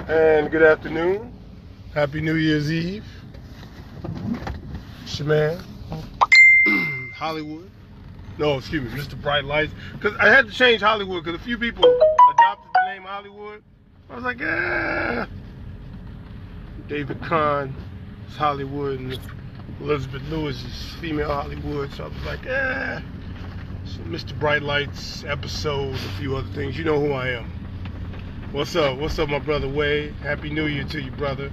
And good afternoon. Happy New Year's Eve. It's your man, Hollywood. No, excuse me, Mr. Bright Lights. Because I had to change Hollywood because a few people adopted the name Hollywood. I was like, David Kahn is Hollywood and Elizabeth Lewis is female Hollywood. So I was like, So Mr. Bright Lights episode, a few other things. You know who I am. What's up? What's up, my brother Wade? Happy New Year to you, brother.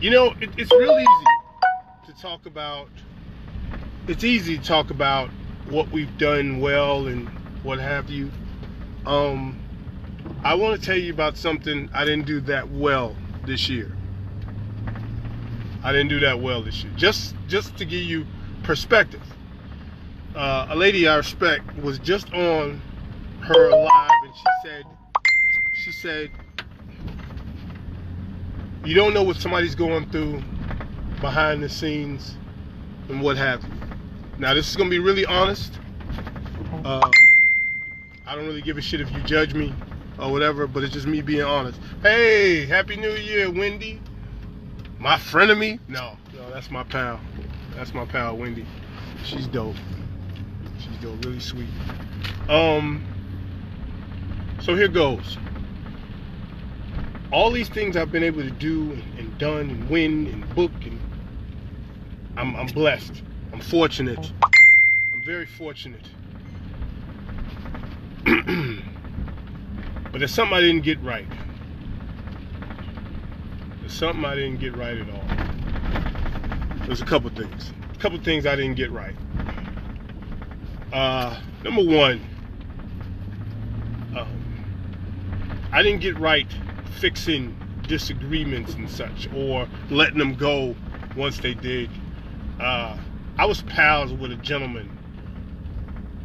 You know, it's real easy to talk about. It's easy to talk about what we've done well and what have you. I want to tell you about something I didn't do that well this year. Just to give you perspective. A lady I respect was just on her live, and she said, you don't know what somebody's going through behind the scenes and what have you. Now, this is going to be really honest. I don't really give a shit if you judge me or whatever, but it's just me being honest. Hey, Happy New Year, Wendy. My frenemy? No, that's my pal. That's my pal, Wendy. She's dope. Really sweet. So here goes. All these things I've been able to do and done and win and book, and I'm blessed. I'm fortunate. I'm very fortunate. But there's something I didn't get right. There's a couple things. I didn't get right. Number one, I didn't get right fixing disagreements and such, or letting them go once they did. I was pals with a gentleman,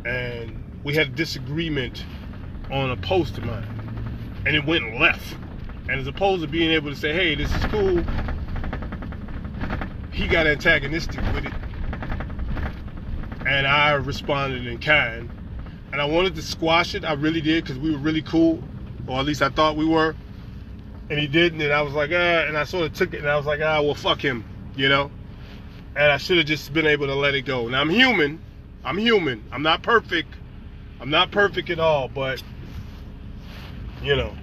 and we had a disagreement on a post of mine, and it went left. And as opposed to being able to say, hey, this is cool, he got antagonistic with it, and I responded in kind. And I wanted to squash it. I really did, because we were really cool, or at least I thought we were. And he didn't, and I was like, and I sort of took it, and I was like, well, fuck him, you know? And I should have just been able to let it go. Now, I'm human. I'm not perfect. I'm not perfect at all, but, you know,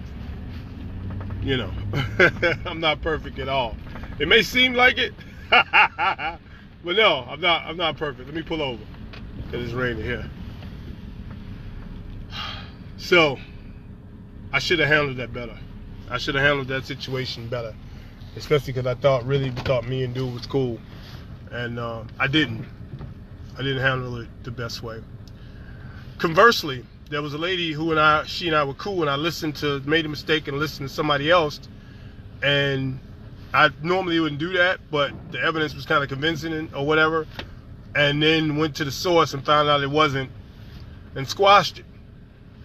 I'm not perfect at all. It may seem like it, but no, I'm not perfect. Let me pull over, because it's raining here. So, I should have handled that better. I should have handled that situation better, especially because I thought me and dude was cool, and I didn't handle it the best way. Conversely, there was a lady she and I were cool, and I made a mistake and listened to somebody else, and I normally wouldn't do that, but the evidence was kind of convincing or whatever, and then went to the source and found out it wasn't, and squashed it,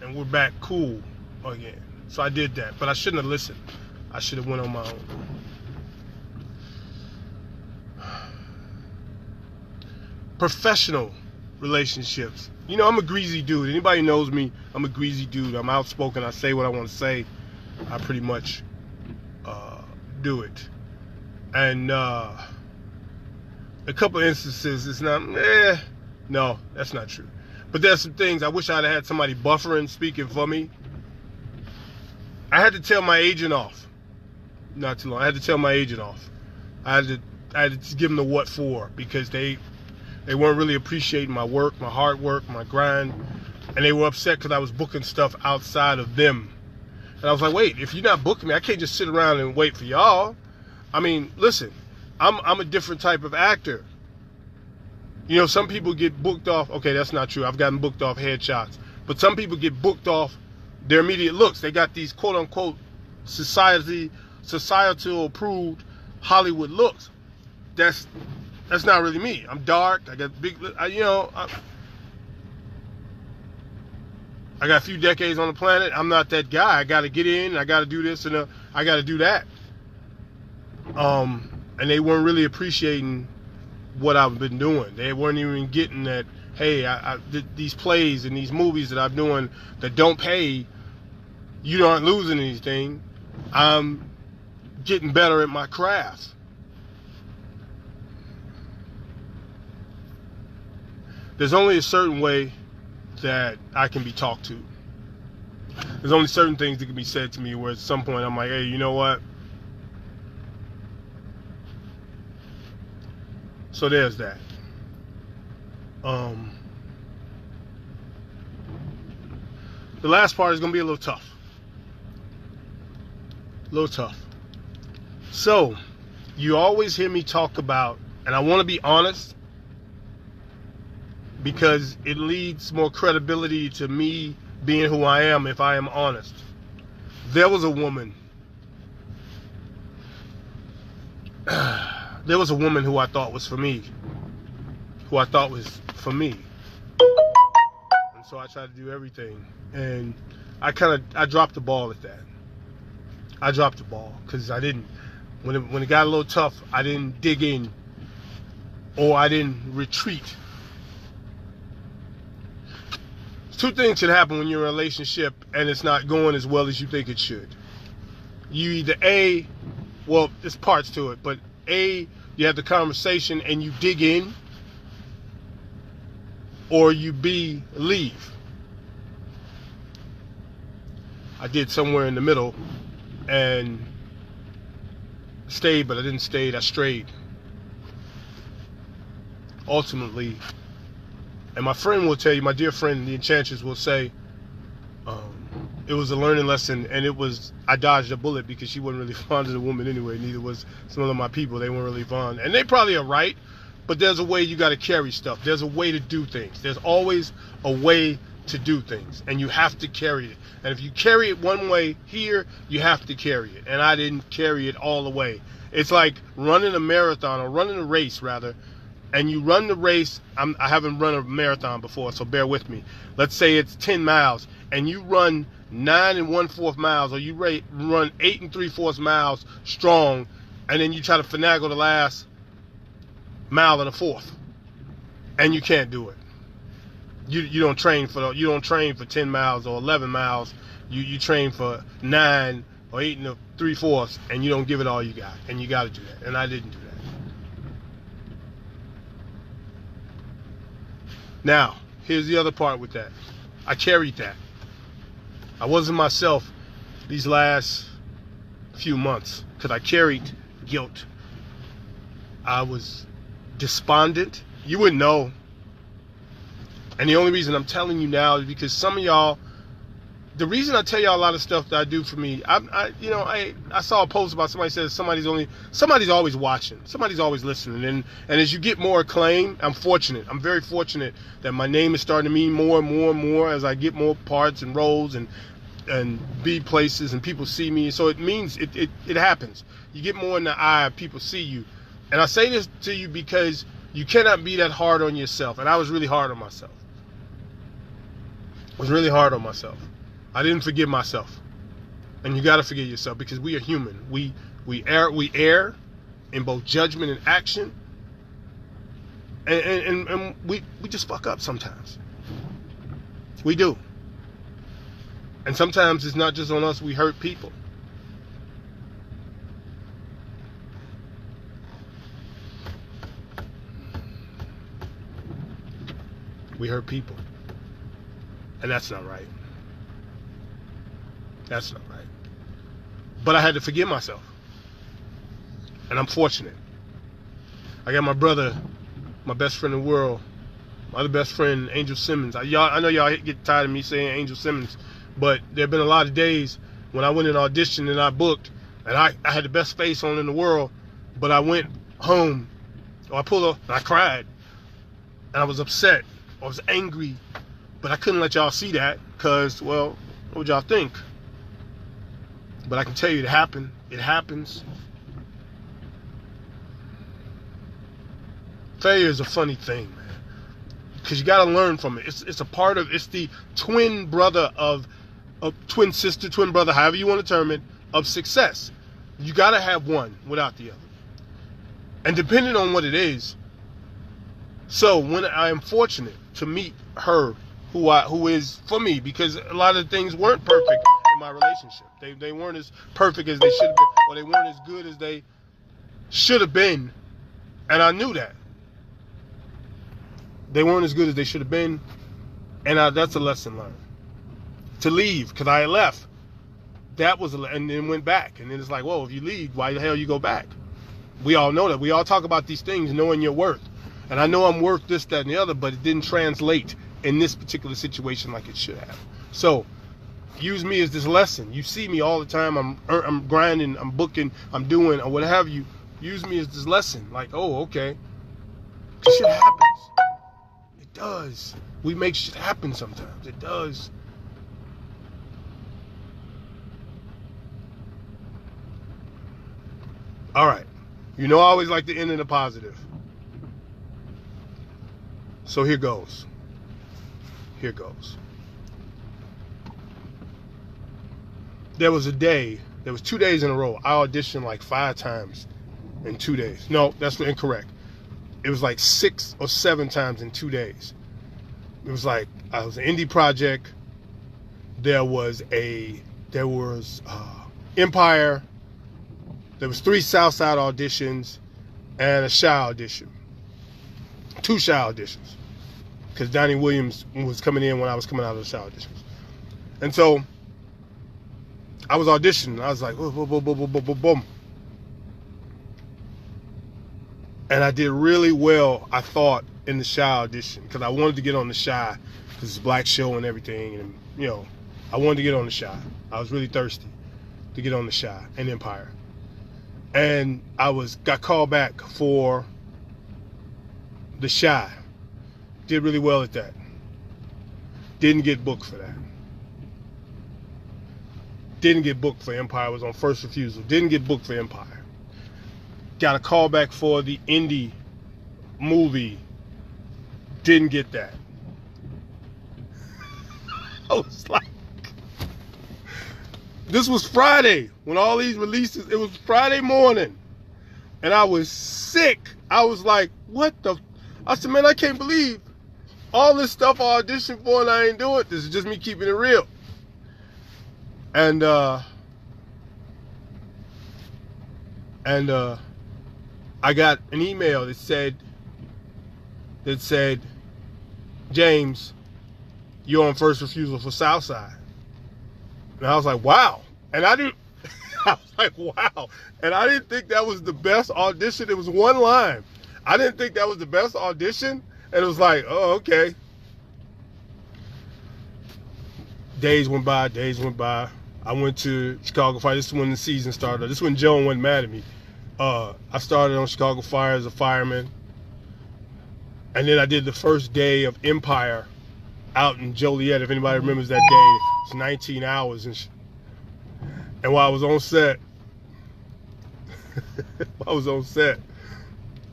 and we're back cool again. So I did that, but I shouldn't have listened. I should have went on my own. Professional relationships. You know, I'm a greasy dude. Anybody knows me, I'm a greasy dude. I'm outspoken. I say what I want to say. I pretty much do it. And a couple of instances, it's not, no, that's not true. But there's some things I wish I'd had somebody buffering, speaking for me. I had to tell my agent off. Not too long. I had to tell my agent off. I had to give them the what for, because they weren't really appreciating my work, my hard work, my grind, and they were upset because I was booking stuff outside of them. And I was like, wait, if you're not booking me, I can't just sit around and wait for y'all. I mean, listen, I'm a different type of actor. You know, some people get booked off. Okay, that's not true. I've gotten booked off headshots. But some people get booked off their immediate looks. They got these quote-unquote societal approved Hollywood looks. That's not really me. I'm dark. I got big, I got a few decades on the planet. I'm not that guy. I got to get in. I got to do this, and I got to do that. And they weren't really appreciating what I've been doing. They weren't even getting that, hey, these plays and these movies that I'm doing that don't pay, You aren't losing anything. I'm getting better at my craft. There's only a certain way that I can be talked to. There's only certain things that can be said to me where at some point I'm like, hey, you know what? So there's that. The last part is going to be a little tough. A little tough. So, you always hear me talk about, and I want to be honest, because it leads more credibility to me being who I am if I am honest. There was a woman. There was a woman who I thought was for me. Who I thought was for me. And so I tried to do everything. And I dropped the ball at that. I dropped the ball because I didn't, when it got a little tough, I didn't dig in or I didn't retreat. Two things should happen when you're in a relationship and it's not going as well as you think it should. You either A, well, there's parts to it, but A, you have the conversation and you dig in, or you B, leave. I did somewhere in the middle and stayed, but I didn't stay, I strayed. Ultimately, and my friend will tell you, my dear friend, the Enchantress, will say, it was a learning lesson, and I dodged a bullet because she wasn't really fond of the woman anyway. Neither was some of my people. They weren't really fond. And they probably are right, but there's a way you got to carry stuff. There's a way to do things. There's always a way to do things, and you have to carry it. And if you carry it one way here, you have to carry it. And I didn't carry it all the way. It's like running a marathon, or running a race, rather, and you run the race. I haven't run a marathon before, so bear with me. Let's say it's 10 miles, and you run 9 1/4 miles, or you run 8 3/4 miles strong, and then you try to finagle the last mile and a fourth, and you can't do it. You don't train for 10 miles or 11 miles. You train for 9 or 8 3/4, and you don't give it all you got, and you got to do that. And I didn't do that. Now, here's the other part with that. I carried that. I wasn't myself these last few months because I carried guilt. I was despondent. You wouldn't know. And the only reason I'm telling you now is because some of y'all, the reason I tell y'all a lot of stuff that I do for me, I saw a post about somebody says somebody's always watching, somebody's always listening, and as you get more acclaim, I'm fortunate. I'm very fortunate that my name is starting to mean more and more and more as I get more parts and roles and be places and people see me. So it means it happens. You get more in the eye, people see you. And I say this to you because you cannot be that hard on yourself. And I was really hard on myself. I was really hard on myself. I didn't forgive myself. And you got to forgive yourself because we are human. We err in both judgment and action. And we just fuck up sometimes. We do. And sometimes it's not just on us, we hurt people. We hurt people. And that's not right. That's not right. But I had to forgive myself. And I'm fortunate. I got my brother, my best friend in the world, my other best friend, Angel Simmons. I know y'all get tired of me saying Angel Simmons, but there have been a lot of days when I went in audition and I booked, and I had the best face on in the world, but I went home, or I pulled up, and I cried, and I was upset, I was angry, but I couldn't let y'all see that, because, well, what would y'all think? But I can tell you it happened. It happens. Failure is a funny thing, man, because you got to learn from it. It's a part of, it's the twin brother of twin sister, twin brother, however you want to term it, of success. You got to have one without the other. And depending on what it is, so when I am fortunate to meet her, who is for me, because a lot of things weren't perfect in my relationship. They weren't as perfect as they should have been, or they weren't as good as they should have been, and I knew that. They weren't as good as they should have been, and that's a lesson learned. To leave, because I had left. That was, and then went back. And then it's like, whoa, if you leave, why the hell you go back? We all know that. We all talk about these things, knowing your worth. And I know I'm worth this, that, and the other, but it didn't translate in this particular situation like it should have. So, use me as this lesson. You see me all the time. I'm grinding, I'm booking, I'm doing, or what have you. Use me as this lesson. Like, oh, okay. Because shit happens. It does. We make shit happen sometimes. It does. All right. You know I always like to end in a positive. So here goes. Here goes. There was 2 days in a row. I auditioned like 5 times in 2 days. No, that's incorrect. It was like 6 or 7 times in 2 days. It was like, I was an indie project. There was Empire. There was 3 Southside auditions and a Shy audition. 2 Shy auditions. Because Donnie Williams was coming in when I was coming out of the Shy auditions. And so, I was auditioning. I was like, boom, boom, boom, boom, boom, boom, boom. And I did really well, I thought, in the Shy audition. Because I wanted to get on the Shy. Because it's a black show and everything. And, you know, I wanted to get on the Shy. I was really thirsty to get on the Shy and Empire. And I got called back for the Shy. Did really well at that. Didn't get booked for that. Didn't get booked for Empire. Was on first refusal. Didn't get booked for Empire. Got a call back for the indie movie. Didn't get that. I was like, this was Friday when all these releases, it was Friday morning. And I was sick. I was like, what the? I said, man, I can't believe all this stuff I auditioned for and I ain't do it. This is just me keeping it real. And I got an email that said, James, you're on first refusal for Southside. And I was like, wow. And I was like, wow. And I didn't think that was the best audition. It was one line. I didn't think that was the best audition. And it was like, oh, okay. Days went by. I went to Chicago Fire. This is when the season started. This is when Joan wasn't mad at me. I started on Chicago Fire as a fireman. And then I did the first day of Empire out in Joliet. If anybody remembers that day, it's 19 hours. And while I was on set,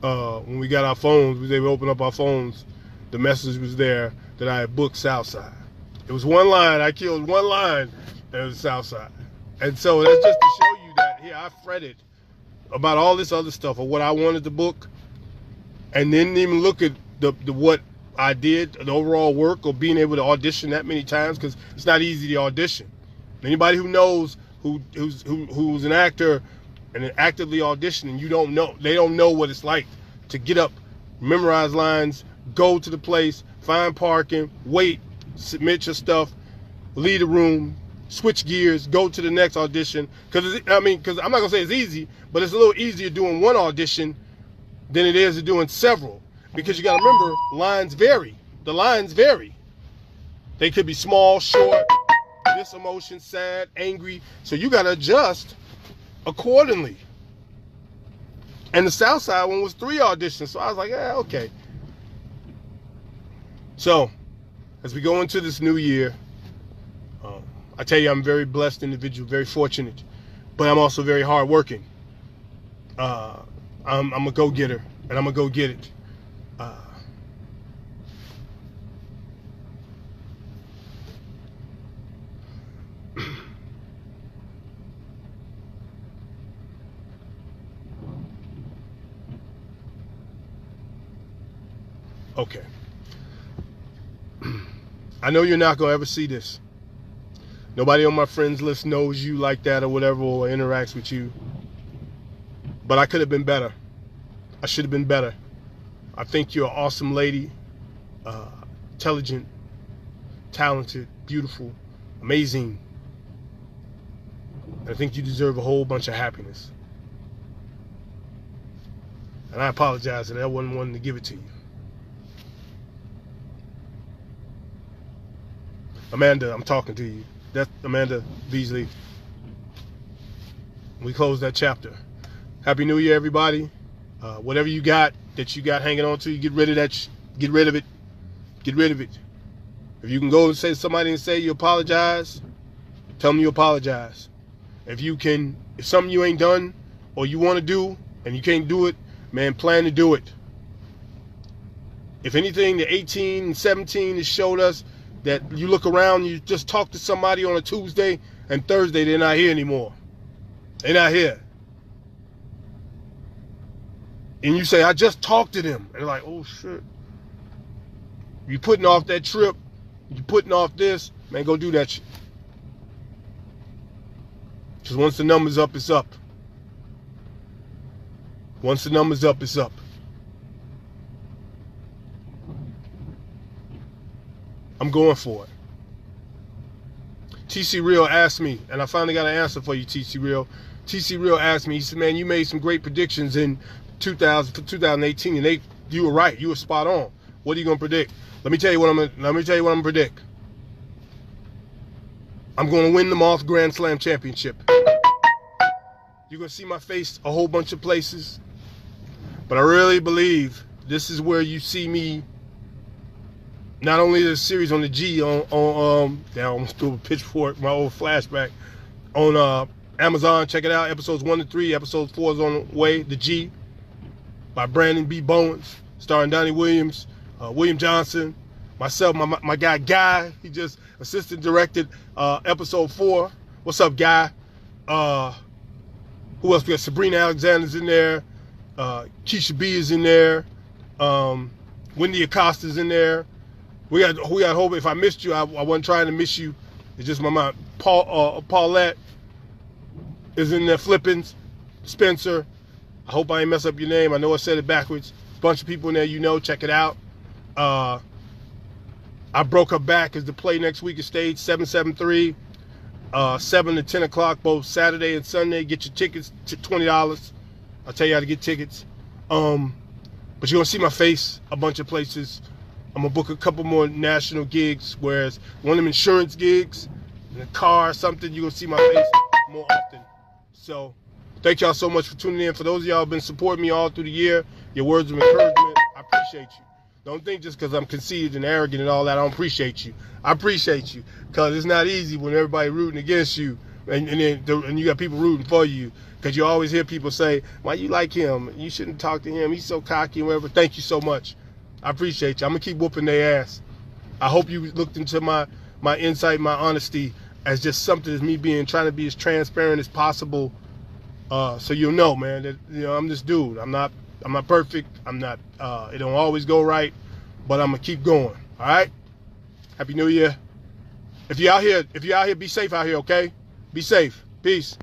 when we got our phones, we was able to open up our phones. The message was there that I had booked Southside. It was one line. I killed one line, and it was Southside. And so that's just to show you that, I fretted about all this other stuff of what I wanted to book, and didn't even look at the what I did, the overall work, or being able to audition that many times, because it's not easy to audition. Anybody who knows who's an actor and actively auditioning, they don't know what it's like to get up, memorize lines, go to the place, find parking, wait, submit your stuff, leave the room, switch gears, go to the next audition. Because I'm not gonna say it's easy, but it's a little easier doing one audition than it is to doing several. Because you gotta remember, lines vary. The lines vary. They could be small, short, this emotion, sad, angry. So you gotta adjust accordingly. And the Southside one was 3 auditions. So I was like, yeah, okay. So, as we go into this new year, I tell you, I'm a very blessed individual, very fortunate, but I'm also very hardworking. I'm a go-getter, and I'm gonna go get it. Okay. I know you're not gonna ever see this, Nobody on my friends list knows you like that or whatever, or interacts with you. But I could have been better. I should have been better. I think you're an awesome lady, intelligent, talented, beautiful, amazing. And I think you deserve a whole bunch of happiness. And I apologize that I wasn't wanting to give it to you. Amanda, I'm talking to you. That's Amanda Beasley. We close that chapter. Happy New Year, everybody. Whatever you got that you got hanging on to, you get rid of that. Get rid of it. Get rid of it. If you can go and say to somebody and say you apologize, tell them you apologize. If something you ain't done or you want to do and you can't do it, man, plan to do it. If anything, the 18 and 17 has showed us that you look around, you just talk to somebody on a Tuesday and Thursday, they're not here anymore. They're not here. And you say, I just talked to them. And they're like, oh, shit. You putting off that trip. You putting off this. Man, go do that shit. Because once the number's up, it's up. Once the number's up, it's up. I'm going for it. TC Real asked me, and I finally got an answer for you, TC Real. TC Real asked me, he said, man, you made some great predictions in 2018, and you were right. You were spot on. What are you gonna predict? Let me tell you what I'm gonna predict. I'm gonna win the Moth Grand Slam Championship. You're gonna see my face a whole bunch of places, but I really believe this is where you see me. Not only the series on the G I almost threw a pitchfork, my old flashback on Amazon. Check it out. Episodes 1 to 3. Episode 4 is on the way. The G by Brandon B. Bowens, starring Donnie Williams, William Johnson, myself, my guy Guy. He just assistant directed episode 4. What's up, Guy? Who else? We got Sabrina Alexander's in there. Keisha B is in there. Wendy Acosta's in there. We got hope. If I missed you, I wasn't trying to miss you. It's just my mind. Paulette is in there. Flippins, Spencer. I hope I ain't mess up your name. I know I said it backwards. Bunch of people in there, you know. Check it out. I Broke Her Back is the play next week at Stage 773. 7 to 10 o'clock both Saturday and Sunday. Get your tickets to $20. I'll tell you how to get tickets. But you're gonna see my face a bunch of places. I'm gonna book a couple more national gigs, whereas one of them insurance gigs, in a car or something, you're gonna see my face more often. So thank y'all so much for tuning in. For those of y'all who have been supporting me all through the year, your words of encouragement, I appreciate you. Don't think just because I'm conceited and arrogant and all that, I don't appreciate you. I appreciate you, because it's not easy when everybody rooting against you and you got people rooting for you, because you always hear people say, why you like him? You shouldn't talk to him. He's so cocky and whatever. Thank you so much. I appreciate you. I'm going to keep whooping their ass. I hope you looked into my insight, my honesty, as just something as me trying to be as transparent as possible. So you'll know, man, that I'm this dude. I'm not perfect. I'm not it don't always go right, but I'm gonna keep going. All right? Happy New Year. If you're out here, be safe out here, okay? Be safe. Peace.